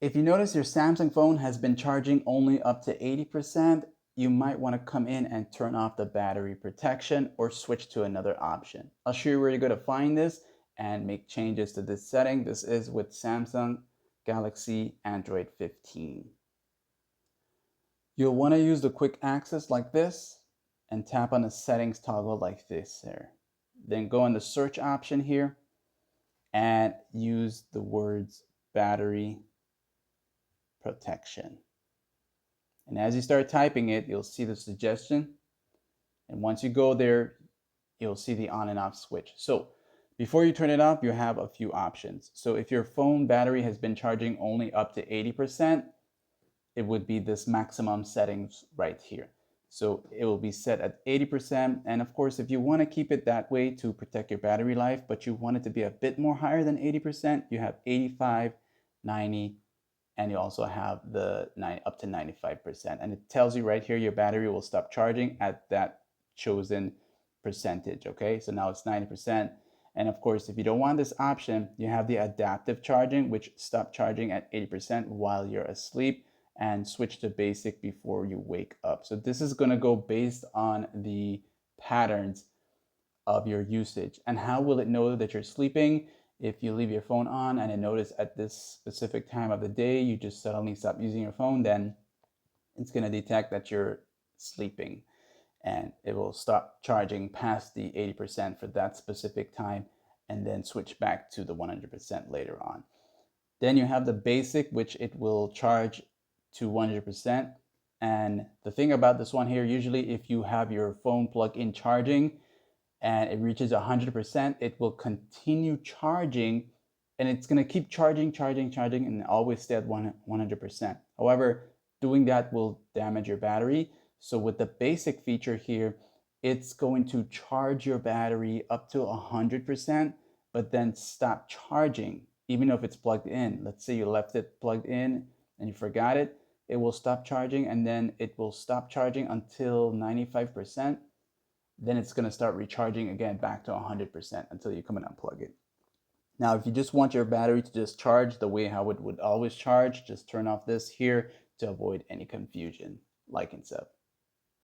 If you notice your Samsung phone has been charging only up to 80%, you might want to come in and turn off the battery protection or switch to another option. I'll show you where you're going to find this and make changes to this setting. This is with Samsung Galaxy Android 15. You'll want to use the quick access like this and tap on the settings toggle like this here. Then go on the search option here and use the words battery protection. And as you start typing it, you'll see the suggestion. And once you go there, you'll see the on and off switch. So before you turn it off, you have a few options. So if your phone battery has been charging only up to 80%, it would be this maximum settings right here. So it will be set at 80%. And of course, if you want to keep it that way to protect your battery life, but you want it to be a bit more higher than 80%, you have 85, 90, and you also have the up to 95%. And it tells you right here, your battery will stop charging at that chosen percentage, okay? So now it's 90%. And of course, if you don't want this option, you have the adaptive charging, which stop charging at 80% while you're asleep and switch to basic before you wake up. So this is gonna go based on the patterns of your usage. And how will it know that you're sleeping? If you leave your phone on and it notices at this specific time of the day, you just suddenly stop using your phone, then it's gonna detect that you're sleeping and it will stop charging past the 80% for that specific time and then switch back to the 100% later on. Then you have the basic, which it will charge to 100%. And the thing about this one here, usually if you have your phone plugged in charging and it reaches 100%, it will continue charging and it's going to keep charging and always stay at 100%. However, doing that will damage your battery. So with the basic feature here, it's going to charge your battery up to 100%, but then stop charging, even if it's plugged in. Let's say you left it plugged in and you forgot it, it will stop charging and then it will stop charging until 95%. Then it's going to start recharging again back to 100% until you come and unplug it. Now, if you just want your battery to just charge the way how it would always charge, just turn off this here to avoid any confusion, like and sub.